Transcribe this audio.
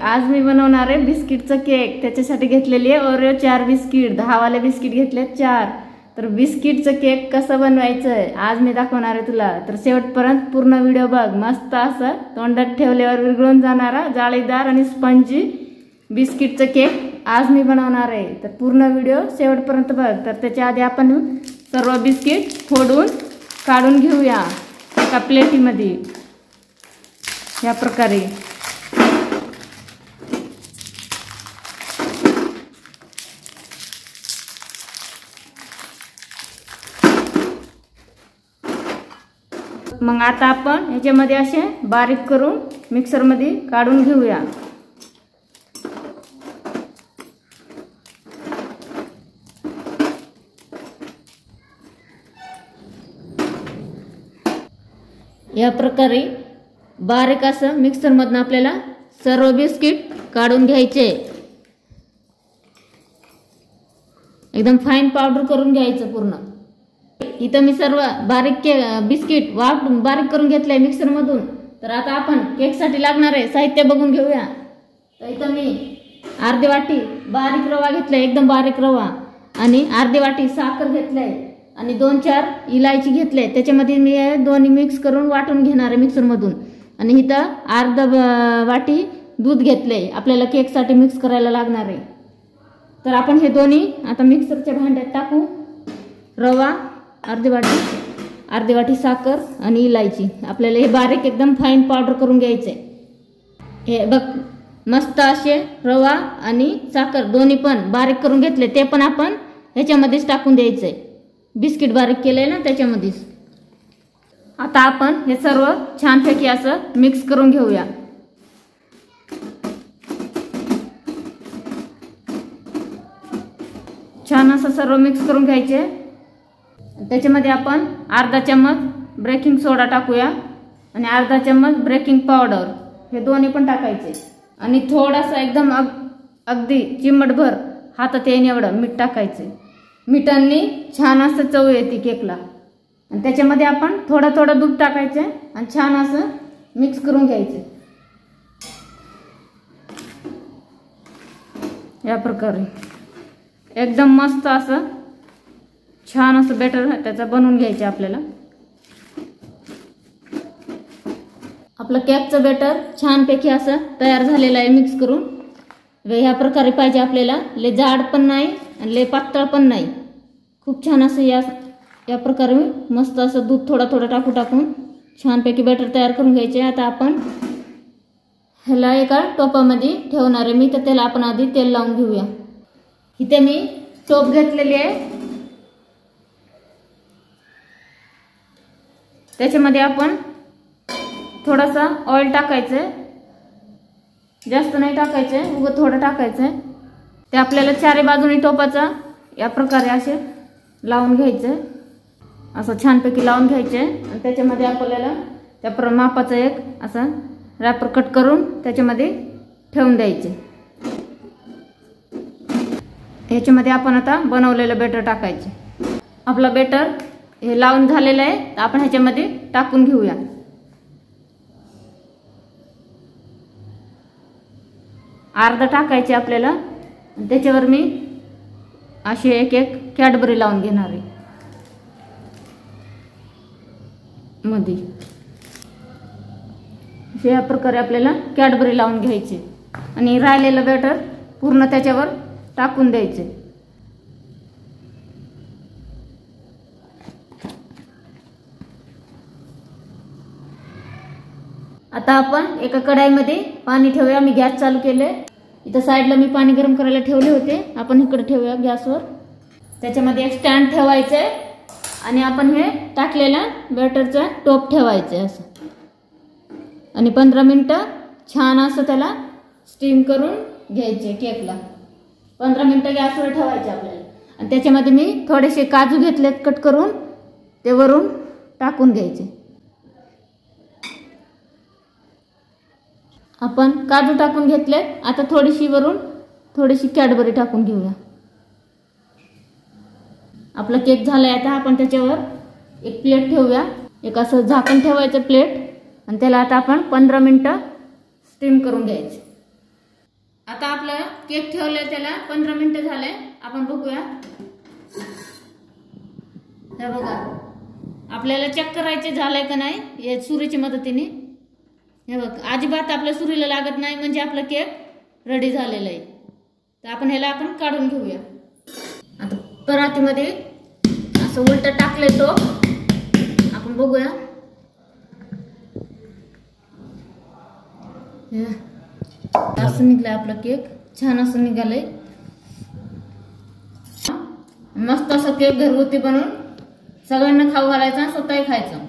आज मी बनवणार आहे बिस्किटचा केक। त्याच्यासाठी घेतलेली आहे ओरिओ 4 बिस्किट, 10 वाले बिस्किट घेतले 4। तर बिस्किटचा केक कसं बनवायचं आहे आज मी दाखवणार आहे तुला। तर शेवटपर्यंत पूर्ण व्हिडिओ बघ। मस्त असं तोंडात ठेवल्यावर विरघळून जाणारा जाळीदार आणि स्पंजी बिस्किटचा केक आज मी बनवणार आहे। तर पूर्ण व्हिडिओ शेवटपर्यंत बघ। तर त्याच्या आधी आपण सर्व बिस्किट फोडून काढून घेऊया एका प्लेटीमध्ये या प्रकारे। मग आता आपण ह्याच्यामध्ये असे बारीक करून मिक्सर मध्ये काढून घेऊया। या प्रकारे बारीक असं मिक्सर मधून आपल्याला सर्व बिस्किट काढून घ्यायचे। एकदम फाईन पावडर करून घ्यायचं पूर्ण। इथं मी सर्व बारीक बिस्किट वाटून बारीक करून घेतलंय मिक्सर मधून। तर आता आपण केक साठी लागणारे साहित्य बघून घेऊया। तर इथं मी अर्धी वाटी बारीक रवा घेतलाय, एकदम बारीक रवा, आणि अर्धी वाटी साखर घेतलाय आणि 2-4 इलायची घेतले। त्याच्यामध्ये मी दोन्ही मिक्स करून वाटून घेणार आहे मिक्सर मधून। आणि इथं अर्धा वाटी दूध घेतले, आपल्याला केक साठी मिक्स करायला लागणार आहे। तर आपण हे दोन्ही आता मिक्सरच्या भांड्यात टाकू। रवा अर्धी वाटी साखर आणि इलायची, आपल्याला हे बारीक एकदम फाईन पावडर करून घ्यायचे। हे बघ मस्त असे रवा आणि साखर दोन्ही पण बारीक करून घेतले, ते पण आपण ह्याच्यामध्येच टाकून द्यायचंय। बिस्किट बारीक केलंय ना त्याच्यामध्येच। आता आपण हे सर्व छानपैकी असं मिक्स करून घेऊया। छान असं सर्व मिक्स करून घ्यायचे। त्याच्यामध्ये आपण अर्धा चम्मच बेकिंग सोडा टाकूया आणि अर्धा चम्मच बेकिंग पावडर, हे दोन्ही पण टाकायचे। आणि थोडासा एकदम अगदी चिमटभर हातात येईन एवढं मीठ टाकायचे। मिठांनी छान असं चव येते केकला। आणि त्याच्यामध्ये आपण थोडं दूध टाकायचे आणि छान असं मिक्स करून घ्यायचे या प्रकारे। एकदम मस्त असं छान असं बॅटर त्याचा बनवून घ्यायचं आपल्याला। आपलं केकचं बॅटर छानपैकी असं तयार झालेलं आहे मिक्स करून। ह्या प्रकारे पाहिजे आपल्याला, लय जाड पण नाही आणि लय पातळ पण नाही, खूप छान असं या प्रकारे मस्त असं दूध थोडं टाकून छानपैकी बॅटर तयार करून घ्यायचे। आता आपण ह्याला एका टोपामध्ये ठेवणार आहे मी, तर त्याला आपण आधी तेल लावून घेऊया। इथे मी टोप घेतलेली आहे, त्याच्यामध्ये आपण थोडासा ऑइल टाकायचं, जास्त नाही टाकायचं, उगं थोडं टाकायचं। ते आपल्याला चारी बाजूनी टोपाचा या प्रकारे असे लावून घ्यायचे, असं छानपैकी लावून घ्यायचे। आणि त्याच्यामध्ये आपल्याला त्या मापाचा एक असा रॅपर कट करून त्याच्यामध्ये ठेवून द्यायचे। ह्याच्यामध्ये आपण आता बनवलेलं बॅटर टाकायचे। आपलं बॅटर हे लावून झालेलं आहे, तर आपण ह्याच्यामध्ये टाकून घेऊया। अर्धा टाकायचे आपल्याला। त्याच्यावर मी अशी एक कॅडबरी लावून घेणार आहे मध्ये। अशा प्रकारे आपल्याला कॅडबरी लावून घ्यायची आणि राहिलेलं बॅटर पूर्ण त्याच्यावर टाकून द्यायचे। आता आपण एका कढाईमध्ये पाणी ठेवूया। मी गॅस चालू केले, इथं साईडला मी पाणी गरम करायला ठेवले होते, आपण इकडे ठेवूया गॅसवर। त्याच्यामध्ये एक स्टँड ठेवायचंय आणि आपण हे टाकलेल्या बॅटरचा टोप ठेवायचे असं। आणि 15 मिनिटं छान असं त्याला स्टीम करून घ्यायचे केकला। 15 मिनिटं गॅसवर ठेवायचे आपल्याला। आणि त्याच्यामध्ये मी थोडेसे काजू घेतलेत कट करून, ते वरून टाकून घ्यायचे। आपण काजू टाकून घेतलेत, आता थोडीशी कॅडबरी टाकून घेऊया। आपला केक झालाय। आता आपण त्याच्यावर एक प्लेट ठेवूया, एक असं झाकण ठेवायचं प्लेट, आणि त्याला आता आपण 15 मिनिटं स्टीम करून घ्यायचे। आता आपलं केक ठेवलंय त्याला 15 मिनिटं झाले. आपण बघूया. हे बघा आपल्याला चेक करायचे झालंय का नाही या सुरीच्या मदतीने. हे बघ अजिबात आपल्या सुरीला लागत नाही म्हणजे आपला केक रेडी झालेला आहे. तर आपण ह्याला काढून घेऊया. आता परातीमध्ये असं उलट टाकलंय तो आपण बघूया. असं निघलंय आपला केक. छान असं निघालंय. मस्त असं केक घरगुती बनवून सगळ्यांना खाऊ घालायचा, स्वतःही खायचं.